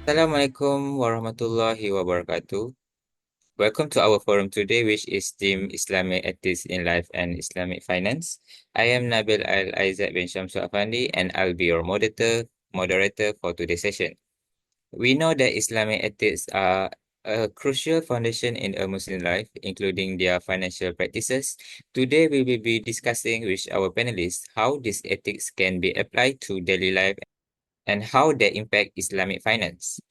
Assalamualaikum warahmatullahi wabarakatuh. Welcome to our forum today, which is themed Islamic Ethics in Life and Islamic Finance. I am Nabil Aizad bin Shamsol Afandi, and I'll be your moderator for today's session. We know that Islamic ethics are a crucial foundation in a Muslim life, including their financial practices. Today, we will be discussing with our panelists how these ethics can be applied to daily life and how they impact Islamic finance.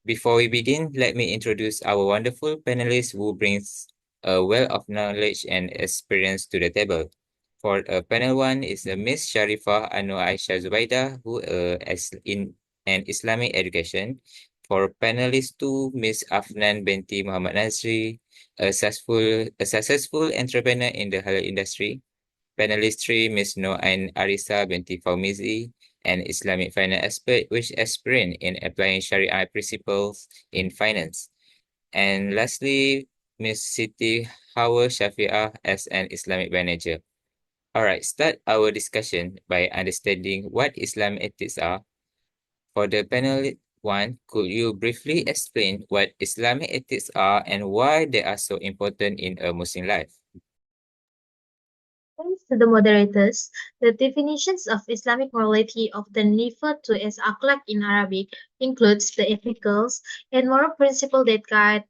Before we begin, let me introduce our wonderful panelists who brings a wealth of knowledge and experience to the table. For panel one is Miss Sharifah AISHA ZUBAIDAH, who is in an Islamic education. For panelist two, Miss AFNAN binti Muhammad NASRI, a successful entrepreneur in the halal industry. Panelist three, Miss Noor and ARISA binti FAUMIZI, an Islamic finance expert which experienced in applying Sharia principles in finance. And lastly, Miss SITI SYAFIAH as an Islamic manager. All right, start our discussion by understanding what Islamic ethics are. For the panel one, could you briefly explain what Islamic ethics are and why they are so important in a Muslim life? Thanks to the moderators, the definitions of Islamic morality, often referred to as Akhlak in Arabic, includes the ethicals and moral principles that guide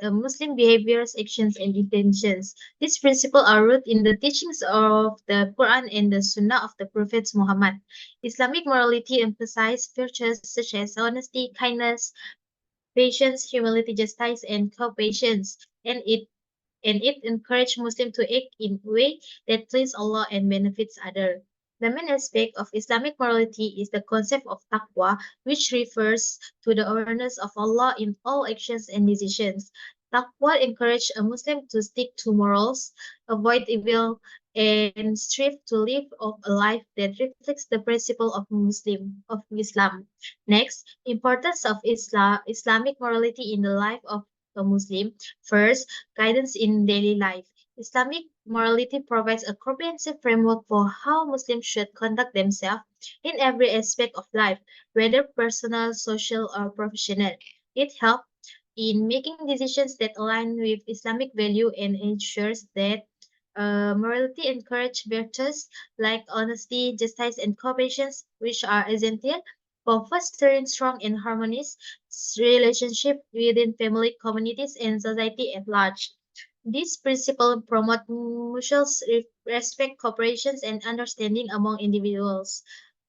Muslim behaviors, actions, and intentions. These principles are rooted in the teachings of the Quran and the Sunnah of the Prophet Muhammad. Islamic morality emphasizes virtues such as honesty, kindness, patience, humility, justice, and cooperation, and it encourages Muslims to act in a way that pleases Allah and benefits others. The main aspect of Islamic morality is the concept of taqwa, which refers to the awareness of Allah in all actions and decisions. Taqwa encourages a Muslim to stick to morals, avoid evil, and strive to live a life that reflects the principle of Islam. Next, importance of Islamic morality in the life of a Muslim. First, guidance in daily life. Islamic morality provides a comprehensive framework for how Muslims should conduct themselves in every aspect of life, whether personal, social, or professional. It helps in making decisions that align with Islamic value and ensures that morality encourages virtues like honesty, justice, and cooperation, which are essential for fostering strong and harmonious relationship within family, communities, and society at large. These principles promote mutual respect, cooperation, and understanding among individuals.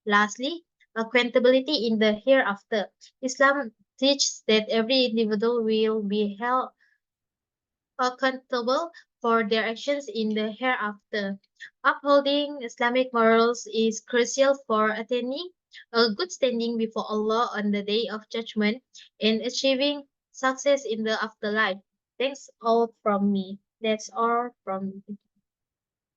Lastly, accountability in the hereafter. Islam teaches that every individual will be held accountable for their actions in the hereafter. Upholding Islamic morals is crucial for attaining a good standing before Allah on the day of judgment and achieving success in the afterlife. Thanks all from me. That's all from me.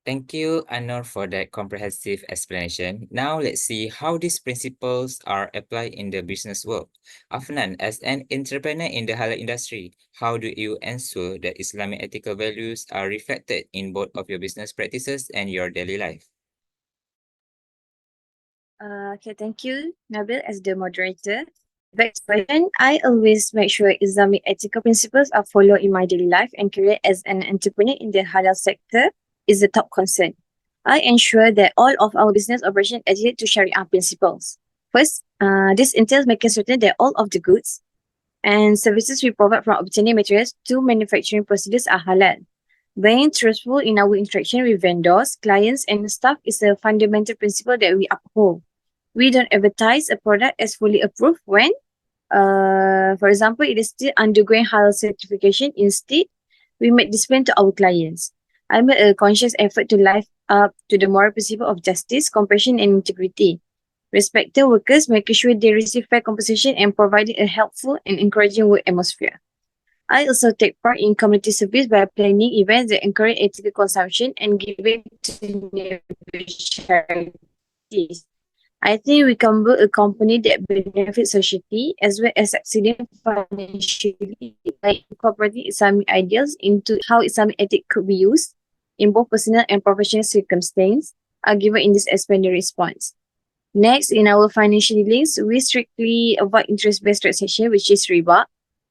Thank you, ANNUR, for that comprehensive explanation. Now let's see how these principles are applied in the business world. Afnan, as an entrepreneur in the halal industry, how do you ensure that Islamic ethical values are reflected in both of your business practices and your daily life? Okay, thank you, Nabil, as the moderator. Back to question, I always make sure Islamic ethical principles are followed in my daily life and career as an entrepreneur in the halal sector is the top concern. I ensure that all of our business operations adhere to Sharia principles. First, this entails making certain that all of the goods and services we provide from obtaining materials to manufacturing procedures are halal. Being truthful in our interaction with vendors, clients, and staff is a fundamental principle that we uphold. We don't advertise a product as fully approved when, for example, it is still undergoing halal certification. Instead, we make this plain to our clients. I make a conscious effort to live up to the moral principle of justice, compassion, and integrity. Respecting workers, making sure they receive fair compensation, and providing a helpful and encouraging work atmosphere. I also take part in community service by planning events that encourage ethical consumption and giving to neighborhood charities. I think we can build a company that benefits society as well as succeeding financially by incorporating Islamic ideals into how Islamic ethics could be used in both personal and professional circumstances are given in this expanded response. Next, in our financial dealings, we strictly avoid interest-based transaction, which is riba,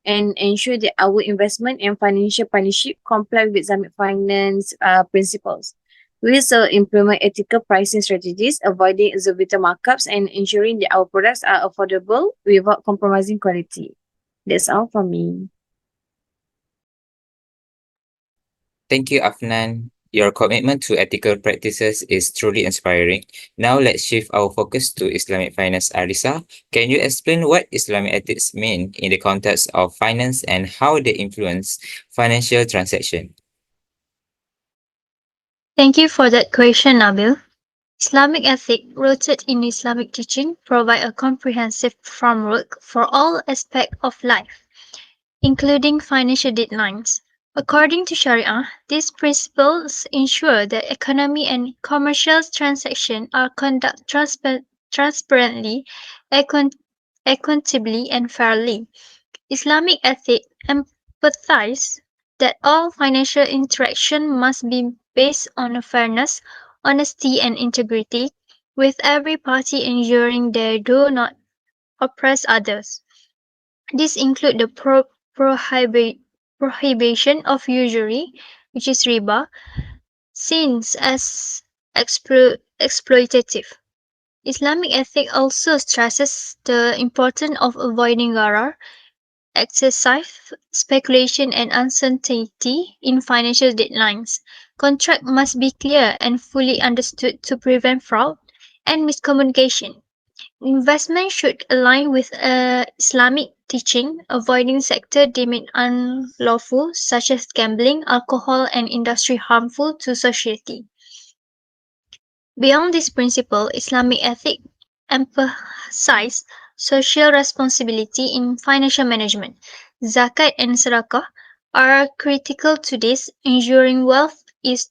and ensure that our investment and financial partnership comply with Islamic finance principles. We also implement ethical pricing strategies, avoiding exorbitant markups and ensuring that our products are affordable without compromising quality. That's all from me. Thank you, Afnan. Your commitment to ethical practices is truly inspiring. Now let's shift our focus to Islamic finance. ARISA, can you explain what Islamic ethics mean in the context of finance and how they influence financial transaction? Thank you for that question, Nabil. Islamic ethics, rooted in Islamic teaching, provide a comprehensive framework for all aspects of life, including financial deadlines. According to Sharia, these principles ensure that economy and commercial transactions are conducted transparently, equitably, and fairly. Islamic ethics emphasize that all financial interaction must be based on fairness, honesty, and integrity, with every party ensuring they do not oppress others. These include the prohibition of usury, which is riba, seen as exploitative. Islamic ethics also stresses the importance of avoiding gharar, excessive speculation, and uncertainty in financial deadlines. Contracts must be clear and fully understood to prevent fraud and miscommunication. Investment should align with Islamic teaching, avoiding sectors deemed unlawful, such as gambling, alcohol, and industry harmful to society. Beyond this principle, Islamic ethics emphasize social responsibility in financial management. Zakat and sadaqah are critical to this, ensuring wealth is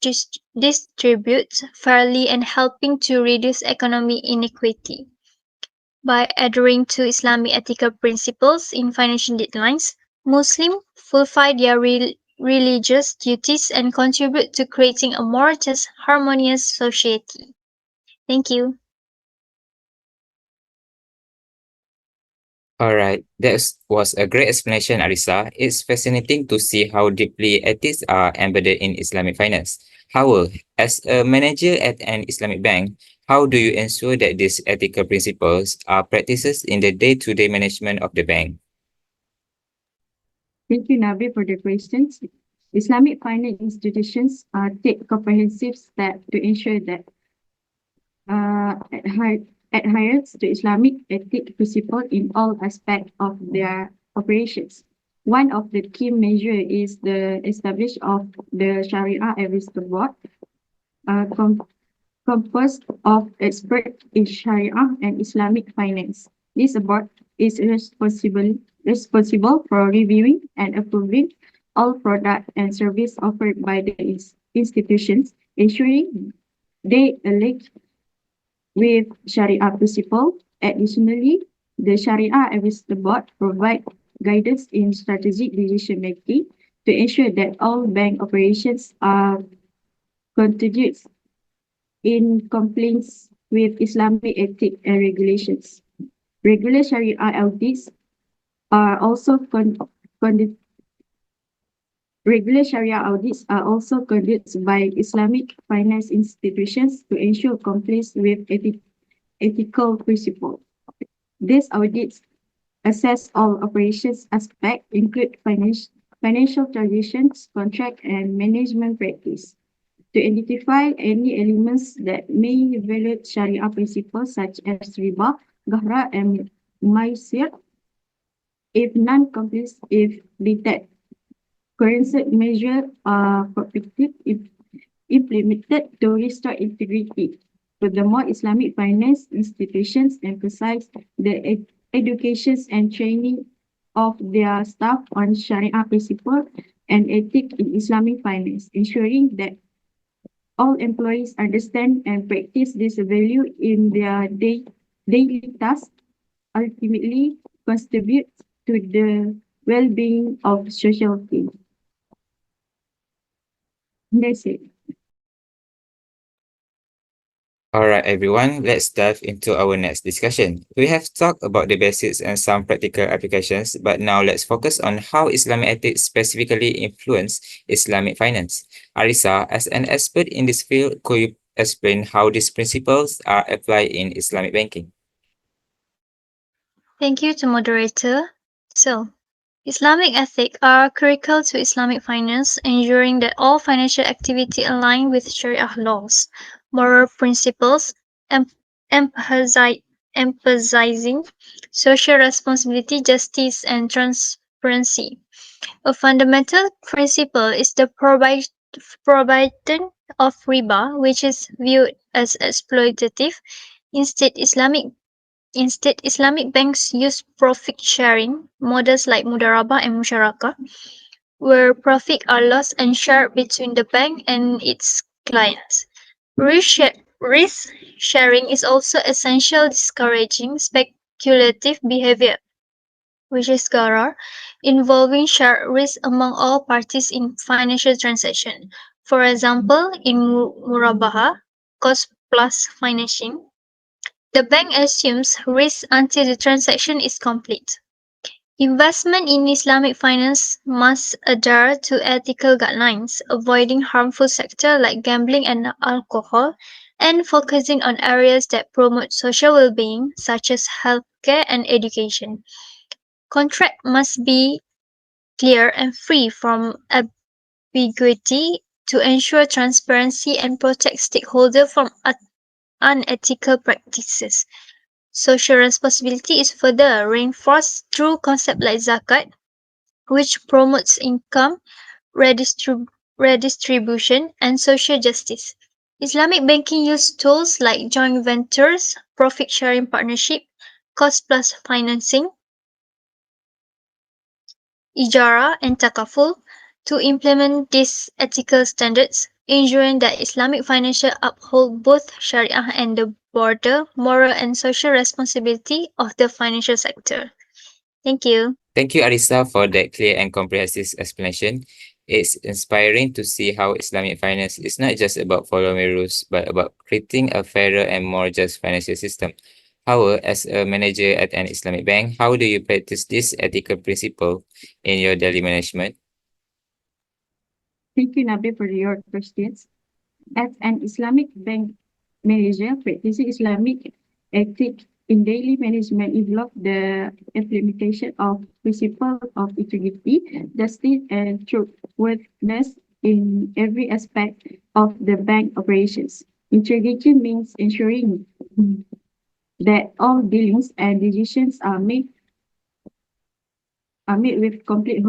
distributed fairly and helping to reduce economic inequality. By adhering to Islamic ethical principles in financial deadlines, Muslims fulfill their religious duties and contribute to creating a more just, harmonious society. Thank you. All right, was a great explanation, Arisa. It's fascinating to see how deeply ethics are embedded in Islamic finance. However, as a manager at an Islamic bank, how do you ensure that these ethical principles are practiced in the day-to-day management of the bank? Thank you, Nabil, for the questions. Islamic finance institutions take comprehensive steps to ensure that adherence to Islamic ethic principle in all aspects of their operations. One of the key measures is the establishment of the Sharia Advisory Board, composed of experts in Sharia and Islamic finance. This board is responsible for reviewing and approving all products and services offered by the institutions, ensuring they align with Sharia principle. Additionally, the Sharia Advisory Board provides guidance in strategic decision making to ensure that all bank operations are conducted in compliance with Islamic ethics and regulations. Regular Sharia audits are also Regular Sharia audits are also conducted by Islamic finance institutions to ensure compliance with ethical principles. These audits assess all operations aspects, include financial transactions, contract, and management practice, to identify any elements that may violate Sharia principles such as riba, ghara, and maisir. If non-compliance is detected, corrective measures are implemented to restore integrity. Furthermore, Islamic finance institutions emphasize the education and training of their staff on Sharia principles and ethics in Islamic finance, ensuring that all employees understand and practice this value in their daily tasks, ultimately contribute to the well-being of society. That's it. Alright, everyone, let's dive into our next discussion. We have talked about the basics and some practical applications, but now let's focus on how Islamic ethics specifically influence Islamic finance. Arisa, as an expert in this field, could you explain how these principles are applied in Islamic banking? Thank you to moderator. So, Islamic ethics are critical to Islamic finance, ensuring that all financial activity align with Sharia laws, moral principles, em- emphasi- emphasizing social responsibility, justice, and transparency. A fundamental principle is the prohibition of riba, which is viewed as exploitative. Instead, Islamic banks use profit-sharing models like mudarabah and musyarakah, where profits are lost and shared between the bank and its clients. Risk sharing is also essential, discouraging speculative behavior, which is gharar, involving shared risk among all parties in financial transactions. For example, in murabaha, cost plus financing, the bank assumes risk until the transaction is complete. Investment in Islamic finance must adhere to ethical guidelines, avoiding harmful sectors like gambling and alcohol, and focusing on areas that promote social well-being, such as healthcare and education. Contract must be clear and free from ambiguity to ensure transparency and protect stakeholders from unethical practices. Social responsibility is further reinforced through concepts like zakat, which promotes income redistribution and social justice. Islamic banking uses tools like joint ventures, profit sharing partnership, cost plus financing, ijara, and takaful to implement these ethical standards, ensuring that Islamic financial uphold both Sharia and the broader moral and social responsibility of the financial sector. Thank you. Thank you, Arisa, for that clear and comprehensive explanation. It's inspiring to see how Islamic finance is not just about following rules, but about creating a fairer and more just financial system. However, as a manager at an Islamic bank, how do you practice this ethical principle in your daily management? Thank you, Nabil, for your questions. As an Islamic bank manager, practicing Islamic ethics in daily management involves the implementation of principles of integrity, justice, and truthworthiness in every aspect of the bank operations. Integrity means ensuring that all dealings and decisions are made with complete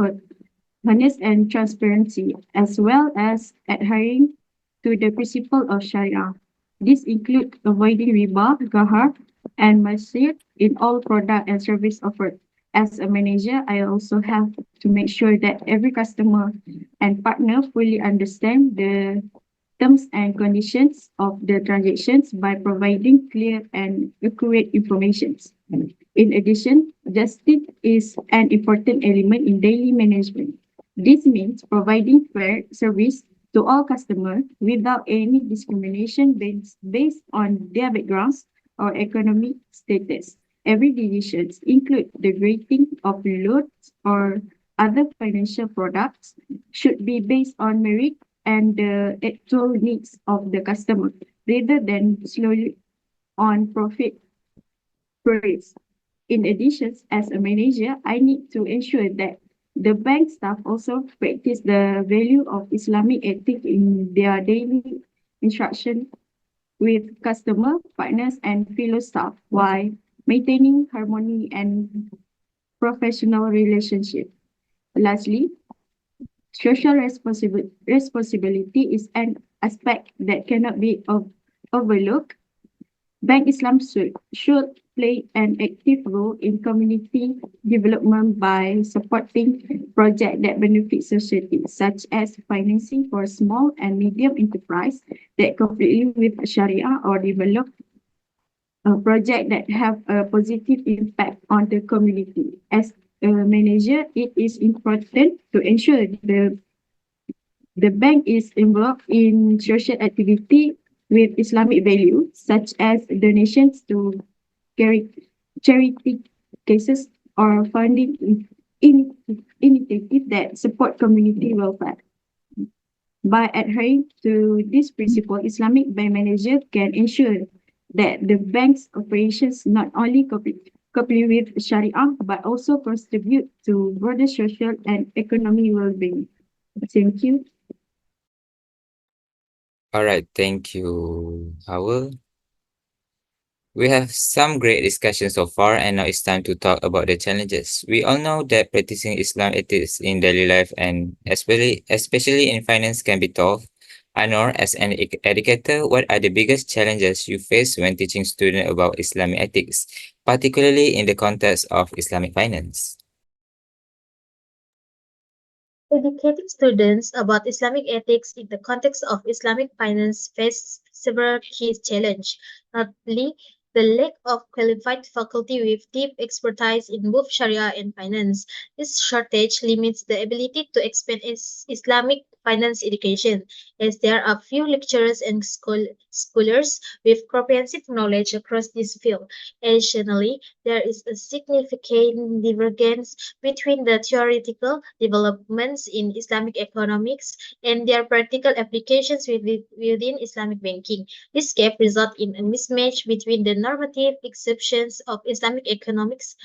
honest and transparency, as well as adhering to the principle of Sharia. This includes avoiding riba, ghahar, and masir in all product and service offered. As a manager, I also have to make sure that every customer and partner fully understand the terms and conditions of the transactions by providing clear and accurate information. In addition, justice is an important element in daily management. This means providing fair service to all customers without any discrimination based on their backgrounds or economic status. Every decision, include the grading of loans or other financial products, should be based on merit and the actual needs of the customer rather than solely on profit rates. In addition, as a manager, I need to ensure that the bank staff also practice the value of Islamic ethics in their daily interaction with customer, partners, and fellow staff while maintaining harmony and professional relationship. Lastly, social responsibility is an aspect that cannot be overlooked. Bank Islam should play an active role in community development by supporting projects that benefit society, such as financing for small and medium enterprise that completely with Sharia or develop a project that have a positive impact on the community. As a manager, it is important to ensure the bank is involved in social activity with Islamic value, such as donations to charity cases or funding initiatives that support community welfare. By adhering to this principle, Islamic bank manager can ensure that the bank's operations not only comply with Sharia but also contribute to broader social and economic well-being. Thank you. All right, thank you, HAWA. We have some great discussion so far, and now it's time to talk about the challenges. We all know that practicing Islam ethics in daily life and especially in finance can be tough. ANNUR, as an educator, what are the biggest challenges you face when teaching students about Islamic ethics, particularly in the context of Islamic finance? Educating students about Islamic ethics in the context of Islamic finance faces several key challenges, notably the lack of qualified faculty with deep expertise in both Sharia and finance. This shortage limits the ability to expand Islamic finance education, as there are few lecturers and scholars with comprehensive knowledge across this field. Additionally, there is a significant divergence between the theoretical developments in Islamic economics and their practical applications within Islamic banking. This gap results in a mismatch between the normative exceptions of Islamic economics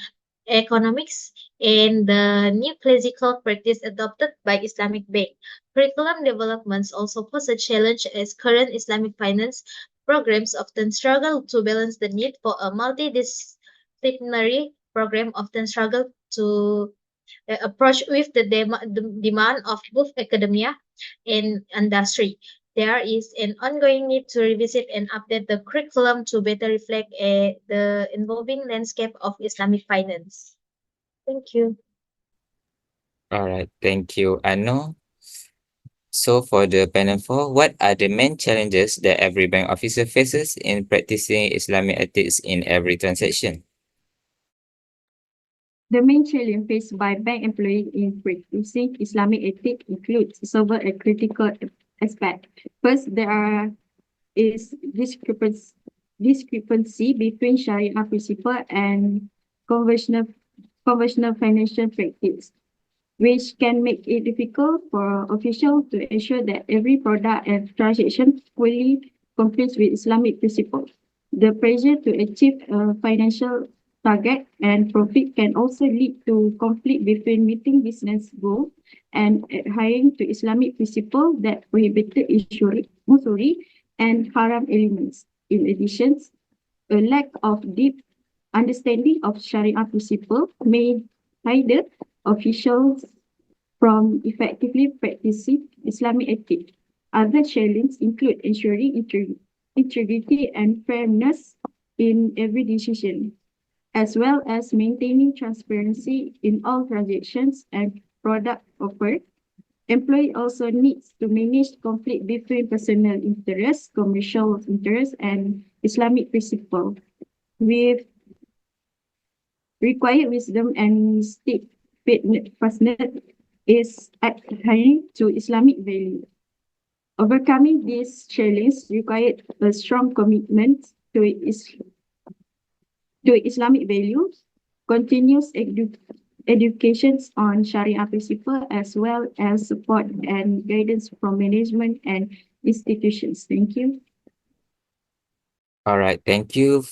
and the new classical practice adopted by Islamic bank. Curriculum developments also pose a challenge as current Islamic finance programs often struggle to balance the need for a multidisciplinary program often struggle to approach with the demand of both academia and industry. There is an ongoing need to revisit and update the curriculum to better reflect the evolving landscape of Islamic finance. Thank you. All right, thank you, ANNUR. So for the panel 4, what are the main challenges that every bank officer faces in practicing Islamic ethics in every transaction? The main challenge faced by bank employees in practicing Islamic ethics includes several critical aspects. First, there is discrepancy between Sharia principle and conventional financial practice, which can make it difficult for officials to ensure that every product and transaction fully complies with Islamic principles. The pressure to achieve a financial target and profit can also lead to conflict between meeting business goals and adhering to Islamic principles that prohibited usuri and haram elements. In addition, a lack of deep understanding of Sharia principles may hinder officials from effectively practicing Islamic ethics. Other challenges include ensuring integrity and fairness in every decision, as well as maintaining transparency in all transactions and product offered. Employee also needs to manage conflict between personal interests, commercial interests, and Islamic principles with required wisdom and steadfastness is adhering to Islamic value. Overcoming these challenges required a strong commitment to Islamic values, continuous educations on Sharia principles, as well as support and guidance from management and institutions. Thank you. All right, thank you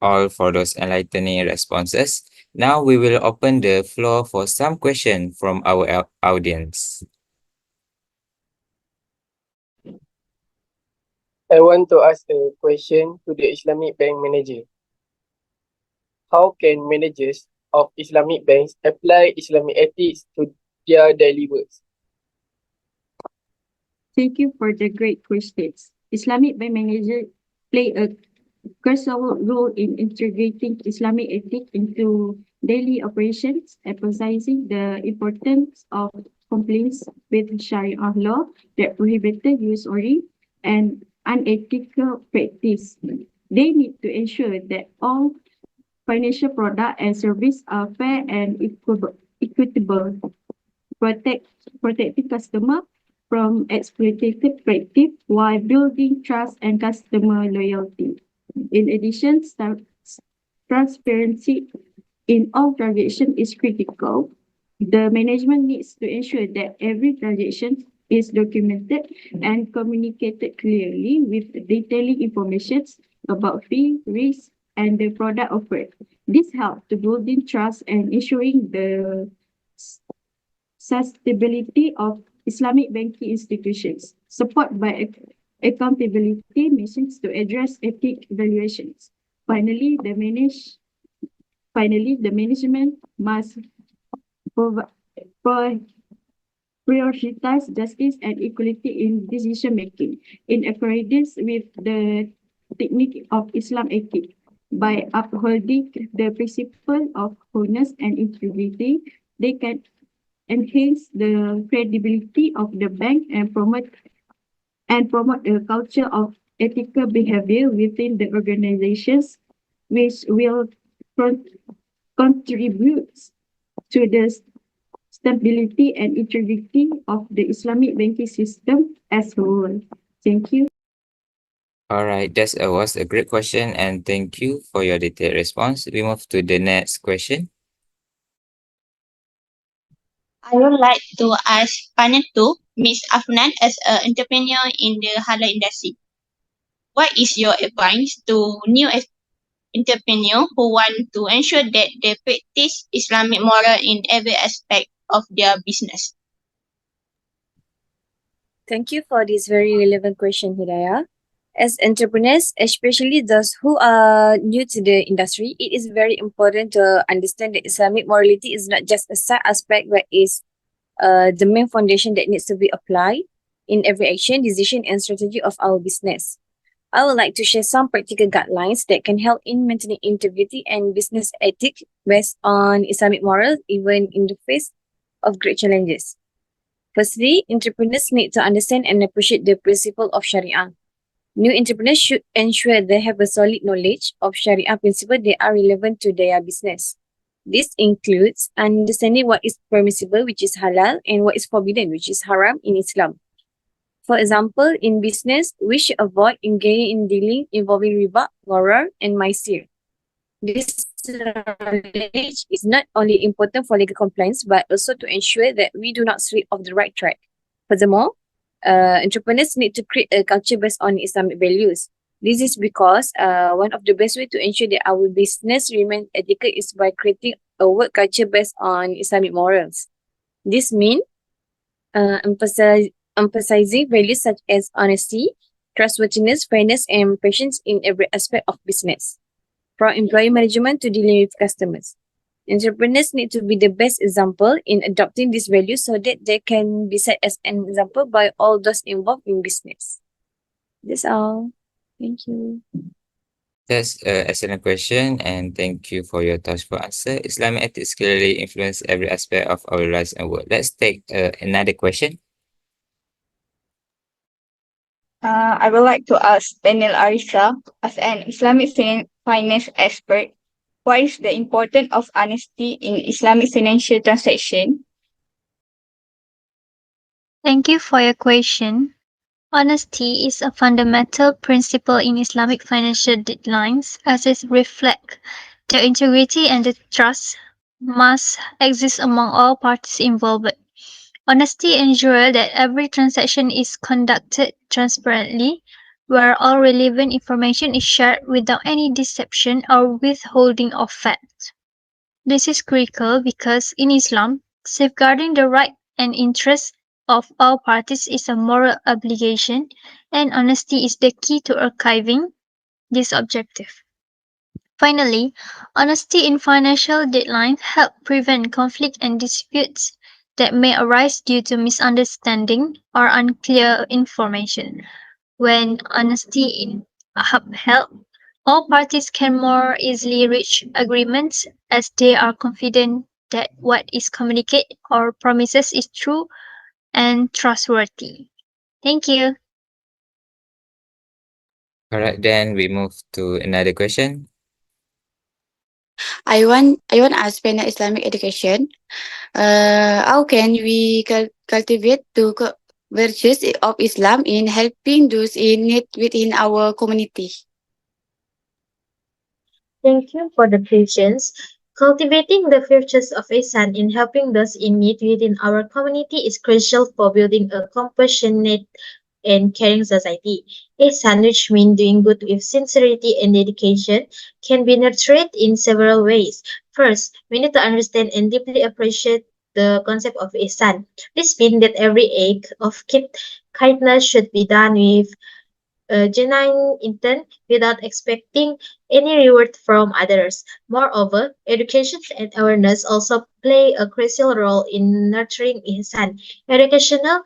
all for those enlightening responses. Now we will open the floor for some questions from our audience. I want to ask a question to the Islamic bank manager. How can managers of Islamic banks apply Islamic ethics to their daily works? Thank you for the great questions. Islamic bank managers play a crucial role in integrating Islamic ethics into daily operations, emphasizing the importance of compliance with Sharia law that prohibited usury and unethical practice. They need to ensure that all financial products and services are fair and equitable, protecting customer from exploitative practice while building trust and customer loyalty. In addition, transparency in all transactions is critical. The management needs to ensure that every transaction is documented and communicated clearly with detailing information about fee, risk, and the product offered. This helps to building trust and ensuring the sustainability of Islamic banking institutions, support by accountability missions to address ethic evaluations. Finally, the management must prioritize justice and equality in decision making in accordance with the technique of Islam ethic. By upholding the principle of fairness and integrity, they can enhance the credibility of the bank and promote a culture of ethical behavior within the organizations, which will contribute to the stability and integrity of the Islamic banking system as a whole. Thank you. All right, that was a great question, and thank you for your detailed response. We move to the next question. I would like to ask panel 2, Ms. Afnan, as an entrepreneur in the halal industry. What is your advice to new entrepreneurs who want to ensure that they practice Islamic moral in every aspect of their business? Thank you for this very relevant question, Hidayah. As entrepreneurs, especially those who are new to the industry, it is very important to understand that Islamic morality is not just a side aspect, but is the main foundation that needs to be applied in every action, decision, and strategy of our business. I would like to share some practical guidelines that can help in maintaining integrity and business ethics based on Islamic morals, even in the face of great challenges. Firstly, entrepreneurs need to understand and appreciate the principle of Sharia. New entrepreneurs should ensure they have a solid knowledge of Sharia principles that are relevant to their business. This includes understanding what is permissible, which is halal, and what is forbidden, which is haram in Islam. For example, in business, we should avoid engaging in dealing involving riba, gharar, and maisir. This knowledge is not only important for legal compliance, but also to ensure that we do not stray off the right track. Furthermore, entrepreneurs need to create a culture based on Islamic values. This is because one of the best way to ensure that our business remains ethical is by creating a work culture based on Islamic morals. This means emphasizing values such as honesty, trustworthiness, fairness, and patience in every aspect of business. From employee management to dealing with customers. Entrepreneurs need to be the best example in adopting these values so that they can be set as an example by all those involved in business. That's all. Thank you. That's an excellent question, and thank you for your thoughtful answer. Islamic ethics clearly influence every aspect of our lives and work. Let's take another question. I would like to ask panel ARISA, as an Islamic finance expert, what is the importance of honesty in Islamic financial transaction? Thank you for your question. Honesty is a fundamental principle in Islamic financial guidelines as it reflects the integrity and the trust must exist among all parties involved. Honesty ensures that every transaction is conducted transparently, where all relevant information is shared without any deception or withholding of fact. This is critical because in Islam, safeguarding the right and interests of all parties is a moral obligation, and honesty is the key to achieving this objective. Finally, honesty in financial deadlines help prevent conflict and disputes that may arise due to misunderstanding or unclear information. When honesty is upheld, all parties can more easily reach agreements as they are confident that what is communicated or promises is true and trustworthy. Thank you. All right, then we move to another question. I want to ask panel Islamic education. How can we cultivate virtues of Islam in helping those in need within our community. Thank you for the questions. Cultivating the virtues of ihsan in helping those in need within our community is crucial for building a compassionate and caring society. Ihsan, which means doing good with sincerity and dedication, can be nurtured in several ways. First, we need to understand and deeply appreciate the concept of ihsan. This means that every act of kindness should be done with genuine intent without expecting any reward from others. Moreover, education and awareness also play a crucial role in nurturing ihsan. Educational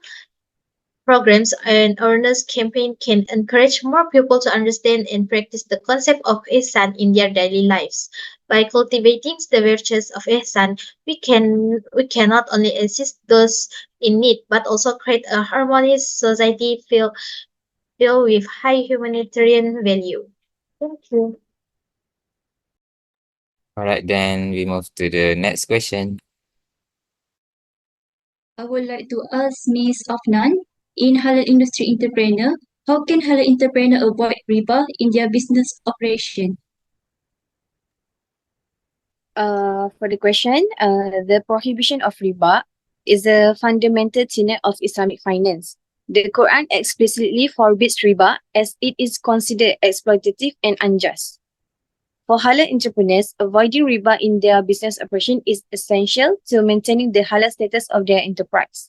programs and awareness campaign can encourage more people to understand and practice the concept of ihsan in their daily lives. By cultivating the virtues of ihsan, we can not only assist those in need but also create a harmonious society filled with high humanitarian value. Thank you. Alright, then we move to the next question. I would like to ask Ms. Afnan, in halal industry entrepreneur, how can halal entrepreneur avoid riba in their business operation? For the question, the prohibition of riba is a fundamental tenet of Islamic finance. The Quran explicitly forbids riba as it is considered exploitative and unjust. For halal entrepreneurs, avoiding riba in their business operation is essential to maintaining the halal status of their enterprise.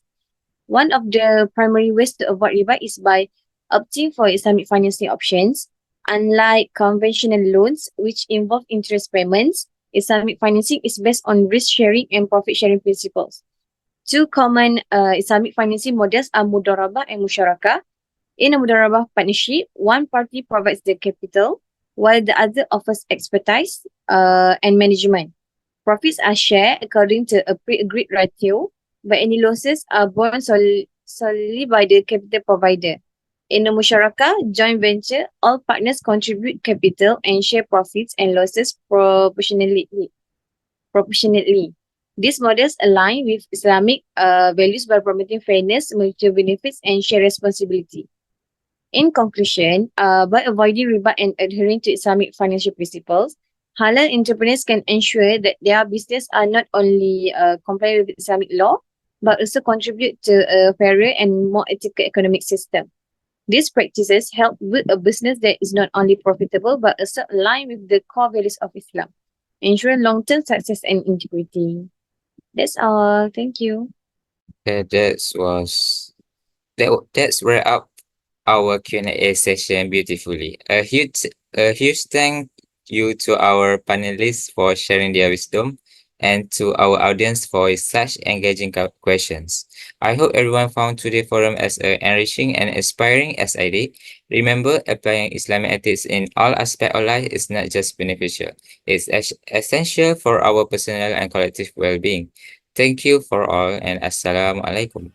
One of the primary ways to avoid riba is by opting for Islamic financing options. Unlike conventional loans, which involve interest payments, Islamic financing is based on risk sharing and profit sharing principles. Two common Islamic financing models are mudarabah and musyarakah. In a mudarabah partnership, one party provides the capital while the other offers expertise and management. Profits are shared according to a pre-agreed ratio, but any losses are borne solely by the capital provider. In a musyarakah joint venture, all partners contribute capital and share profits and losses proportionately. These models align with Islamic values by promoting fairness, mutual benefits, and shared responsibility. In conclusion, by avoiding riba and adhering to Islamic financial principles, halal entrepreneurs can ensure that their business are not only compliant with Islamic law, but also contribute to a fairer and more ethical economic system. These practices help build a business that is not only profitable, but also aligned with the core values of Islam, ensuring long-term success and integrity. That's all. Thank you. That's wrap up our Q&A session beautifully. A huge thank you to our panelists for sharing their wisdom and to our audience for such engaging questions. I hope everyone found today's forum as enriching and inspiring as I did. Remember, applying Islamic ethics in all aspects of life is not just beneficial, it's essential for our personal and collective well-being. Thank you for all and Assalamu alaikum.